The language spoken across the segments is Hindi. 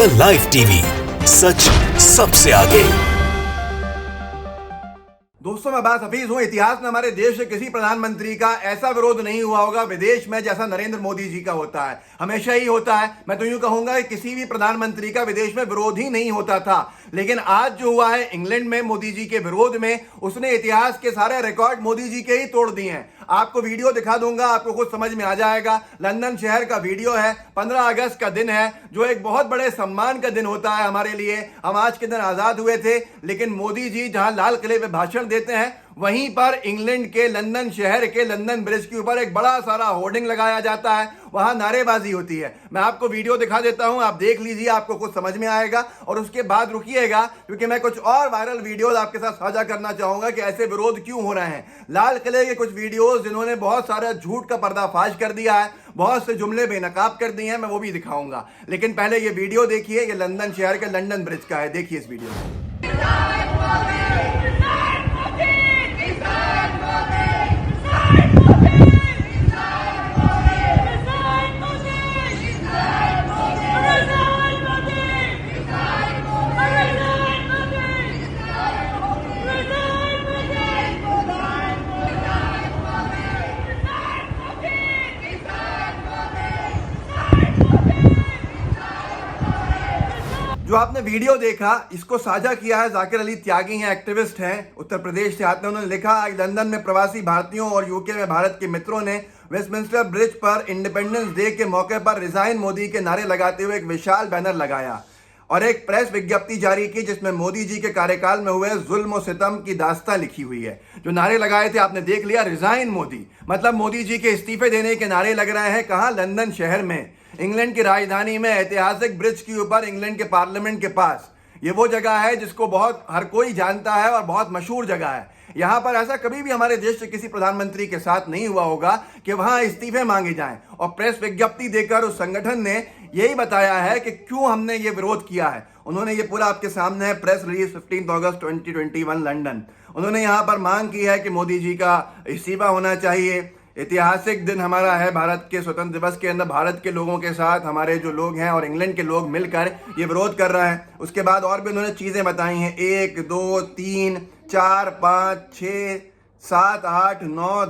द लाइव टीवी, सच सबसे आगे। दोस्तों, मैं बात हफीज हूं। इतिहास में हमारे देश से किसी प्रधानमंत्री का ऐसा विरोध नहीं हुआ होगा विदेश में जैसा नरेंद्र मोदी जी का होता है। हमेशा ही होता है। मैं तो यूं कहूंगा कि किसी भी प्रधानमंत्री का विदेश में विरोध ही नहीं होता था, लेकिन आज जो हुआ है इंग्लैंड में मोदी जी के विरोध में, उसने इतिहास के सारे रिकॉर्ड मोदी जी के ही तोड़ दिए हैं। आपको वीडियो दिखा दूंगा, आपको खुद समझ में आ जाएगा। लंदन शहर का वीडियो है। 15 अगस्त का दिन है, जो एक बहुत बड़े सम्मान का दिन होता है हमारे लिए। हम आज के दिन आजाद हुए थे, लेकिन मोदी जी जहां लाल किले पे भाषण देते हैं, वहीं पर इंग्लैंड के लंदन शहर के लंदन ब्रिज के ऊपर एक बड़ा सारा होर्डिंग लगाया जाता है। वहां नारेबाजी होती है। मैं आपको वीडियो दिखा देता हूं, आप देख लीजिए, आपको कुछ समझ में आएगा। और उसके बाद रुकिएगा, क्योंकि मैं कुछ और वायरल वीडियोस आपके साथ साझा करना चाहूंगा कि ऐसे विरोध क्यों हो रहे हैं। लाल किले के कुछ वीडियोस जिन्होंने बहुत सारा झूठ का पर्दाफाश कर दिया है, बहुत से जुमले बेनकाब कर दिए हैं, मैं वो भी दिखाऊंगा। लेकिन पहले ये वीडियो देखिए। ये लंदन शहर के लंदन ब्रिज का है। देखिए इस वीडियो को। जो आपने वीडियो देखा, इसको साझा किया है जाकिर अली त्यागी हैं, एक्टिविस्ट हैं, उत्तर प्रदेश से आते हैं। उन्होंने लिखा, आज लंदन में प्रवासी भारतीयों और यूके में भारत के मित्रों ने वेस्टमिंस्टर ब्रिज पर इंडिपेंडेंस डे के मौके पर रिजाइन मोदी के नारे लगाते हुए एक विशाल बैनर लगाया और एक प्रेस विज्ञप्ति जारी की, जिसमें मोदी जी के कार्यकाल में हुए जुल्म और सितम की दास्तां लिखी हुई है। जो नारे लगाए थे आपने देख लिया, रिजाइन मोदी, मतलब मोदी जी के इस्तीफे देने के नारे लग रहे हैं। कहां? लंदन शहर में, इंग्लैंड की राजधानी में, ऐतिहासिक ब्रिज के ऊपर, इंग्लैंड के पार्लियामेंट के पास। ये वो जगह है जिसको बहुत हर कोई जानता है और बहुत मशहूर जगह है। यहां पर ऐसा कभी भी हमारे देश के किसी प्रधानमंत्री के साथ नहीं हुआ होगा कि वहां इस्तीफे मांगे जाएं। और प्रेस विज्ञप्ति देकर उस संगठन ने यही बताया है कि क्यों हमने ये विरोध किया है। उन्होंने ये पूरा आपके सामने है, प्रेस रिलीज 15 अगस्त 2021 लंदन। उन्होंने यहां पर मांग की है कि मोदी जी का इस्तीफा होना चाहिए। ऐतिहासिक दिन हमारा है, भारत के स्वतंत्र दिवस के अंदर भारत के लोगों के साथ हमारे जो लोग हैं और इंग्लैंड के लोग मिलकर ये विरोध कर रहे हैं। उसके बाद और भी उन्होंने चीजें बताई हैं, 1 2 3 4 5 6 7 8 9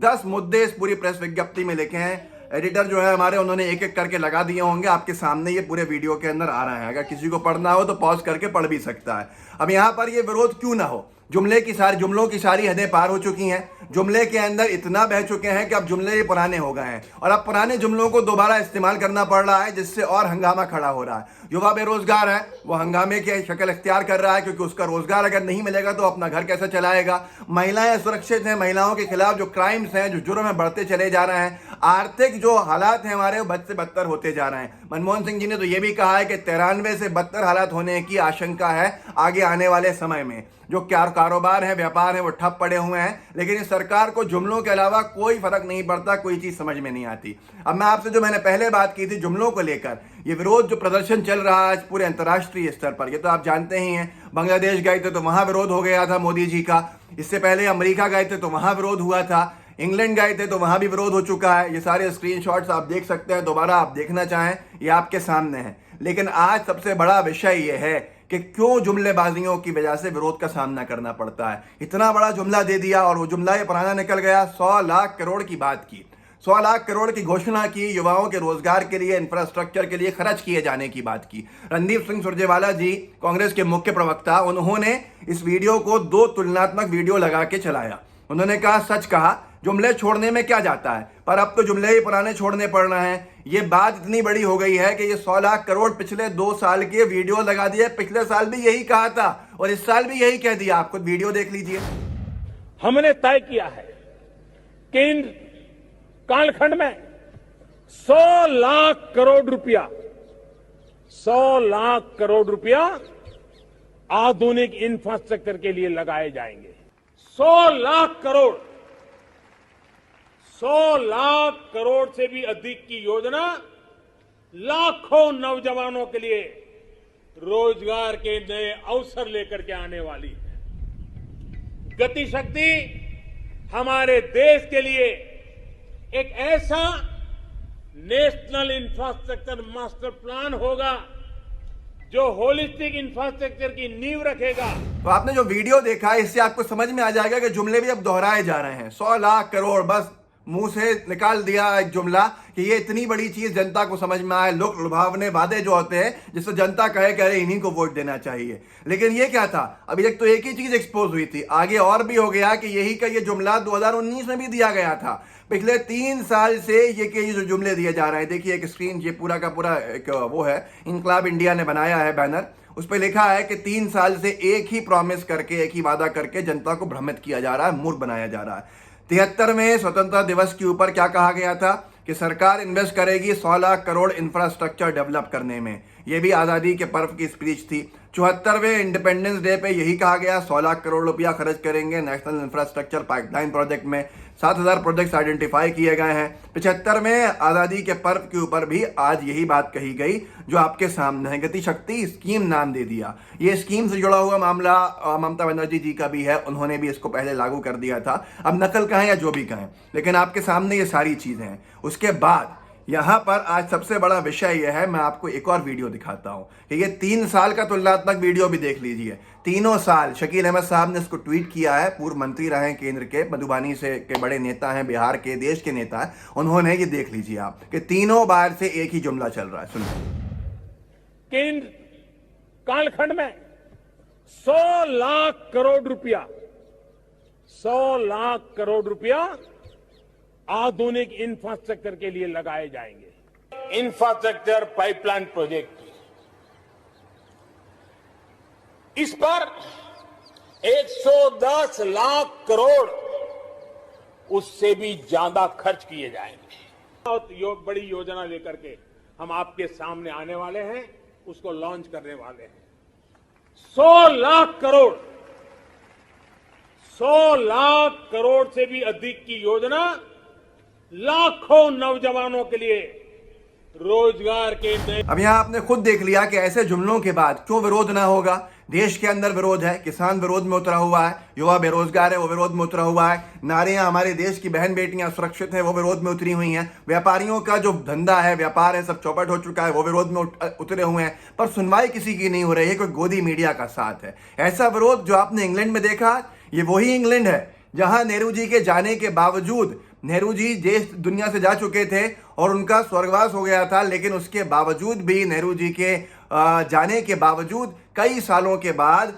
10 मुद्दे इस पूरी प्रेस विज्ञप्ति में लिखे हैं। एडिटर जो है हमारे, उन्होंने एक एक करके लगा दिए होंगे। आपके सामने ये पूरे वीडियो के अंदर आ रहा है। अगर किसी को पढ़ना हो तो पॉज करके पढ़ भी सकता है। अब यहाँ पर ये विरोध क्यों ना हो? जुमलों की सारी हदें पार हो चुकी हैं। जुमले के अंदर इतना बह चुके हैं कि अब जुमले पुराने हो गए हैं और अब पुराने जुमलों को दोबारा इस्तेमाल करना पड़ रहा है, जिससे और हंगामा खड़ा हो रहा है। युवा बेरोजगार है, वो हंगामे की शक्ल इख्तियार कर रहा है, क्योंकि उसका रोजगार अगर नहीं मिलेगा तो अपना घर कैसे चलाएगा। महिलाएं सुरक्षित हैं, महिलाओं के खिलाफ जो क्राइम्स हैं, जो जुर्म है, बढ़ते चले जा रहे हैं। आर्थिक जो हालात हैं हमारे, वो बद से बदतर होते जा रहे हैं। मनमोहन सिंह जी ने तो ये भी कहा है कि 93 से बदतर हालात होने की आशंका है आगे आने वाले समय में। जो कारोबार है, व्यापार है, वो ठप पड़े हुए हैं। लेकिन इस सरकार को जुमलों के अलावा कोई फर्क नहीं पड़ता, कोई चीज समझ में नहीं आती। अब मैं आपसे जो मैंने पहले बात की थी जुमलों को लेकर, ये विरोध जो प्रदर्शन चल रहा है पूरे अंतर्राष्ट्रीय स्तर पर, ये तो आप जानते ही हैं। बांग्लादेश गए थे तो वहां विरोध हो गया था मोदी जी का। इससे पहले अमेरिका गए थे तो वहां विरोध हुआ था। इंग्लैंड गए थे तो वहां भी विरोध हो चुका है। ये सारे स्क्रीनशॉट्स आप देख सकते हैं, दोबारा आप देखना चाहें, ये आपके सामने है। लेकिन आज सबसे बड़ा विषय ये है कि क्यों जुमलेबाजियों की वजह से विरोध का सामना करना पड़ता है। इतना बड़ा जुमला दे दिया और वो जुमला ये पुराना निकल गया। 100 लाख करोड़ की बात की, 100 लाख करोड़ की घोषणा की, युवाओं के रोजगार के लिए, इंफ्रास्ट्रक्चर के लिए खर्च किए जाने की बात की। रणदीप सिंह सुरजेवाला जी, कांग्रेस के मुख्य प्रवक्ता, उन्होंने इस वीडियो को 2 तुलनात्मक वीडियो लगा के चलाया। उन्होंने कहा, सच कहा, जुमले छोड़ने में क्या जाता है, पर अब तो जुमले ही पुराने छोड़ने पड़ रहे हैं। ये बात इतनी बड़ी हो गई है कि ये 100 लाख करोड़ पिछले 2 साल के वीडियो लगा दिए। पिछले साल भी यही कहा था और इस साल भी यही कह दिया। आप खुद वीडियो देख लीजिए। हमने तय किया है कि इन कालखंड में 100 लाख करोड़ रुपया, 100 लाख करोड़ रुपया आधुनिक इंफ्रास्ट्रक्चर के लिए लगाए जाएंगे। 100 लाख करोड़, 100 लाख करोड़ से भी अधिक की योजना लाखों नौजवानों के लिए रोजगार के नए अवसर लेकर के आने वाली है। गति शक्ति हमारे देश के लिए एक ऐसा नेशनल इंफ्रास्ट्रक्चर मास्टर प्लान होगा जो होलिस्टिक इंफ्रास्ट्रक्चर की नींव रखेगा। तो आपने जो वीडियो देखा है इससे आपको समझ में आ जाएगा कि जुमले भी अब दोहराए जा रहे हैं। 100 लाख करोड़, बस मुंह से निकाल दिया एक जुमला कि ये इतनी बड़ी चीज जनता को समझ में आए। लोक लुभावने वादे जो होते हैं जिससे जनता कहे कि अरे इन्हीं को वोट देना चाहिए, लेकिन ये क्या था? अभी तक तो एक ही चीज एक्सपोज हुई थी, आगे और भी हो गया कि यही का ये जुमला 2019 में भी दिया गया था। पिछले 3 साल से ये जो जुमले दिए जा रहे हैं, देखिए एक स्क्रीन, ये पूरा का पूरा एक वो है, इनकलाब इंडिया ने बनाया है बैनर, उस पर लिखा है कि 3 साल से एक ही प्रॉमिस करके, एक ही वादा करके जनता को भ्रमित किया जा रहा है, मूर्ख बनाया जा रहा है। 73वें स्वतंत्रता दिवस के ऊपर क्या कहा गया था कि सरकार इन्वेस्ट करेगी 100 लाख करोड़ इंफ्रास्ट्रक्चर डेवलप करने में। यह भी आज़ादी के पर्व की स्पीच थी। 74वें इंडिपेंडेंस डे पे यही कहा गया 100 लाख करोड़ रुपया खर्च करेंगे नेशनल इंफ्रास्ट्रक्चर पाइपलाइन प्रोजेक्ट में। 7000 प्रोजेक्ट्स आइडेंटिफाई किए गए हैं। 75वें आज़ादी के पर्व के ऊपर भी आज यही बात कही गई जो आपके सामने है। गति शक्ति स्कीम नाम दे दिया। ये स्कीम से जुड़ा हुआ मामला ममता बनर्जी जी का भी है, उन्होंने भी इसको पहले लागू कर दिया था। अब नकल कहें या जो भी कहें, लेकिन आपके सामने ये सारी चीज़ें हैं। उसके बाद यहाँ पर आज सबसे बड़ा विषय यह है, मैं आपको एक और वीडियो दिखाता हूँ कि ये 3 साल का तुलनात्मक वीडियो भी देख लीजिए। तीनों साल शकील अहमद साहब ने इसको ट्वीट किया है, पूर्व मंत्री रहे हैं केंद्र के, मधुबनी से के बड़े नेता हैं, बिहार के, देश के नेता हैं, उन्होंने ये देख लीजिए आप कि तीनों बार से एक ही जुमला चल रहा है। सुनिए। केंद्र कालखंड में 100 लाख करोड़ रुपया, 100 लाख करोड़ रुपया आधुनिक इंफ्रास्ट्रक्चर के लिए लगाए जाएंगे। इंफ्रास्ट्रक्चर पाइपलाइन प्रोजेक्ट, इस पर 110 लाख करोड़, उससे भी ज्यादा खर्च किए जाएंगे। बहुत बड़ी योजना लेकर के हम आपके सामने आने वाले हैं, उसको लॉन्च करने वाले हैं। 100 लाख करोड़, 100 लाख करोड़ से भी अधिक की योजना लाखों नौजवानों के लिए रोजगार के नए। अब यहां आपने खुद देख लिया कि ऐसे जुमलों के बाद क्यों विरोध ना होगा। देश के अंदर विरोध है, किसान विरोध में उतरा हुआ है, युवा बेरोजगार है वो विरोध में उतरा हुआ है, नारियां, हमारे देश की बहन बेटियां सुरक्षित हैं वो विरोध में उतरी हुई हैं, व्यापारियों का जो धंधा है, व्यापार है, सब चौपट हो चुका है, वो विरोध में उतरे हुए हैं, पर सुनवाई किसी की नहीं हो रही है, कोई गोदी मीडिया का साथ है। ऐसा विरोध जो आपने इंग्लैंड में देखा, ये वही इंग्लैंड है जहां नेहरू जी के जाने के बावजूद, नेहरू जी देश दुनिया से जा चुके थे और उनका स्वर्गवास हो गया था, लेकिन उसके बावजूद भी, नेहरू जी के जाने के बावजूद, कई सालों के बाद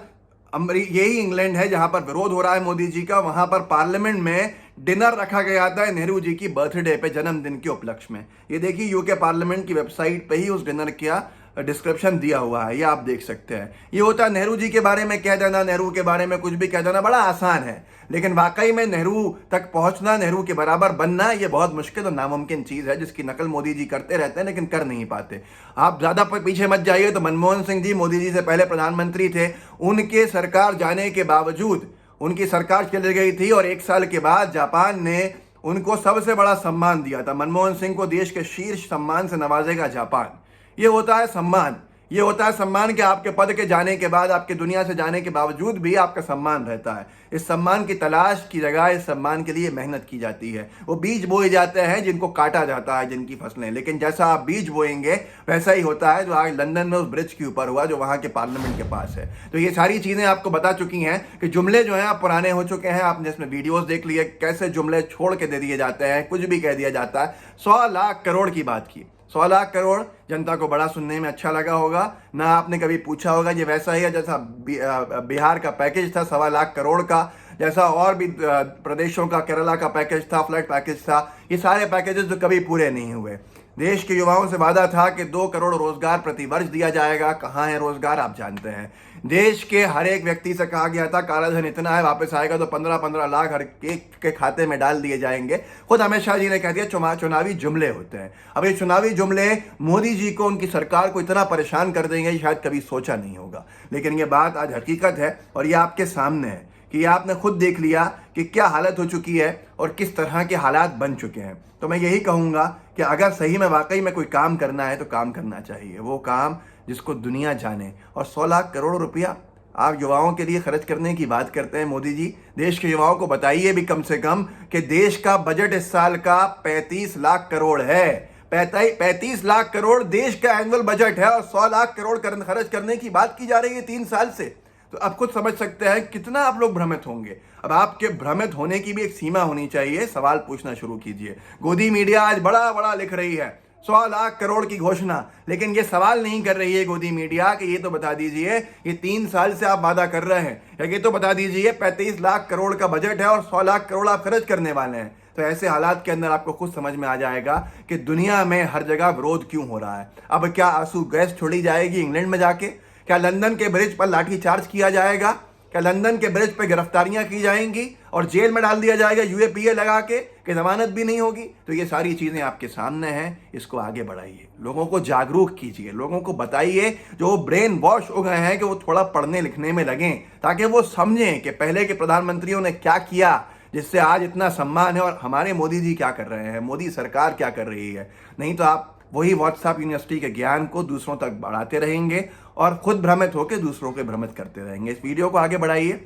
यही इंग्लैंड है जहां पर विरोध हो रहा है मोदी जी का। वहां पर पार्लियामेंट में डिनर रखा गया था नेहरू जी की बर्थडे पे, जन्मदिन के उपलक्ष्य में। ये देखिए यूके पार्लियामेंट की वेबसाइट पे ही उस डिनर का डिस्क्रिप्शन दिया हुआ है, ये आप देख सकते हैं। ये होता है नेहरू जी के बारे में कह देना, नेहरू के बारे में कुछ भी कह देना बड़ा आसान है, लेकिन वाकई में नेहरू तक पहुंचना, नेहरू के बराबर बनना, ये बहुत मुश्किल और नामुमकिन चीज़ है जिसकी नकल मोदी जी करते रहते हैं लेकिन कर नहीं पाते। आप ज़्यादा पीछे मत जाइए तो मनमोहन सिंह जी मोदी जी से पहले प्रधानमंत्री थे, उनके सरकार जाने के बावजूद, उनकी सरकार चली गई थी और 1 साल के बाद जापान ने उनको सबसे बड़ा सम्मान दिया था। मनमोहन सिंह को देश के शीर्ष सम्मान से नवाजेगा जापान। ये होता है सम्मान, ये होता है सम्मान कि आपके पद के जाने के बाद, आपके दुनिया से जाने के बावजूद भी आपका सम्मान रहता है। इस सम्मान की तलाश की जगह इस सम्मान के लिए मेहनत की जाती है। वो बीज बोए जाते हैं जिनको काटा जाता है, जिनकी फसलें, लेकिन जैसा आप बीज बोएंगे वैसा ही होता है जो आज लंदन में उस ब्रिज के ऊपर हुआ जो वहाँ के पार्लियामेंट के पास है। तो ये सारी चीज़ें आपको बता चुकी हैं कि जुमले जो हैं आप पुराने हो चुके हैं। आपने इसमें वीडियोस देख लिए कैसे जुमले छोड़ के दे दिए जाते हैं, कुछ भी कह दिया जाता है। 100 लाख करोड़ की बात की, 100 लाख करोड़ जनता को बड़ा सुनने में अच्छा लगा होगा ना। आपने कभी पूछा होगा ये वैसा ही है जैसा बिहार का पैकेज था 1.25 लाख करोड़ का, जैसा और भी प्रदेशों का, केरला का पैकेज था, फ्लड पैकेज था। ये सारे पैकेजेस तो कभी पूरे नहीं हुए। देश के युवाओं से वादा था कि 2 करोड़ रोजगार प्रति वर्ष दिया जाएगा। कहाँ है रोजगार आप जानते हैं। देश के हर एक व्यक्ति से कहा गया था काला धन इतना है, वापस आएगा तो 15-15 लाख हर एक के खाते में डाल दिए जाएंगे। खुद अमित शाह जी ने कह दिया चुनावी जुमले होते हैं। अब ये चुनावी जुमले मोदी जी को, उनकी सरकार को इतना परेशान कर देंगे शायद कभी सोचा नहीं होगा, लेकिन ये बात आज हकीकत है और ये आपके सामने है कि आपने खुद देख लिया कि क्या हालत हो चुकी है और किस तरह के हालात बन चुके हैं। तो मैं यही कहूँगा कि अगर सही में वाकई में कोई काम करना है तो काम करना चाहिए, वो काम जिसको दुनिया जाने। और 100 लाख करोड़ रुपया आप युवाओं के लिए खर्च करने की बात करते हैं मोदी जी। देश के युवाओं को बताइए भी कम से कम कि देश का बजट इस साल का 35 लाख करोड़ है। 35 लाख करोड़ देश का एनुअल बजट है और 100 लाख करोड़ खर्च करने की बात की जा रही है 3 साल से। तो आप खुद समझ सकते हैं कितना आप लोग भ्रमित होंगे। अब आपके भ्रमित होने की भी एक सीमा होनी चाहिए, सवाल पूछना शुरू कीजिए। गोदी मीडिया आज बड़ा बड़ा लिख रही है 100 लाख करोड़ की घोषणा, लेकिन ये सवाल नहीं कर रही है गोदी मीडिया कि ये तो बता दीजिए ये 3 साल से आप वादा कर रहे हैं, या ये तो बता दीजिए 35 लाख करोड़ का बजट है और 100 लाख करोड़ आप खर्च करने वाले हैं। तो ऐसे हालात के अंदर आपको खुद समझ में आ जाएगा कि दुनिया में हर जगह विरोध क्यों हो रहा है। अब क्या आंसू गैस छोड़ी जाएगी इंग्लैंड में जाके? क्या लंदन के ब्रिज पर लाठीचार्ज किया जाएगा? क्या लंदन के ब्रिज पर गिरफ्तारियां की जाएंगी और जेल में डाल दिया जाएगा यूएपीए लगा के कि जमानत भी नहीं होगी? तो ये सारी चीजें आपके सामने हैं, इसको आगे बढ़ाइए, लोगों को जागरूक कीजिए, लोगों को बताइए जो ब्रेन वॉश हो गए हैं कि वो थोड़ा पढ़ने लिखने में लगें, ताकि वो समझें कि पहले के प्रधानमंत्रियों ने क्या किया जिससे आज इतना सम्मान है और हमारे मोदी जी क्या कर रहे हैं, मोदी सरकार क्या कर रही है। नहीं तो आप वही व्हाट्सएप यूनिवर्सिटी के ज्ञान को दूसरों तक बढ़ाते रहेंगे और खुद भ्रमित होकर दूसरों को भ्रमित करते रहेंगे। इस वीडियो को आगे बढ़ाइए।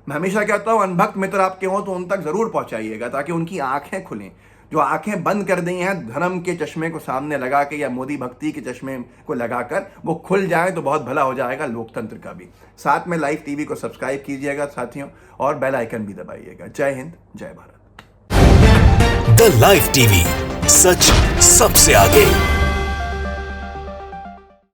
मैं हमेशा कहता हूं अनभक्त मित्र आपके हों तो उन तक जरूर पहुंचाइएगा, ताकि उनकी आंखें खुलें। जो आंखें बंद कर दी हैं धर्म के चश्मे को सामने लगा के या मोदी भक्ति के चश्मे को लगाकर, वो खुल जाए तो बहुत भला हो जाएगा लोकतंत्र का भी। साथ में लाइव टीवी को सब्सक्राइब कीजिएगा साथियों, और बेल आइकन भी दबाइएगा। जय हिंद, जय भारत। द लाइव टीवी, सच सबसे आगे।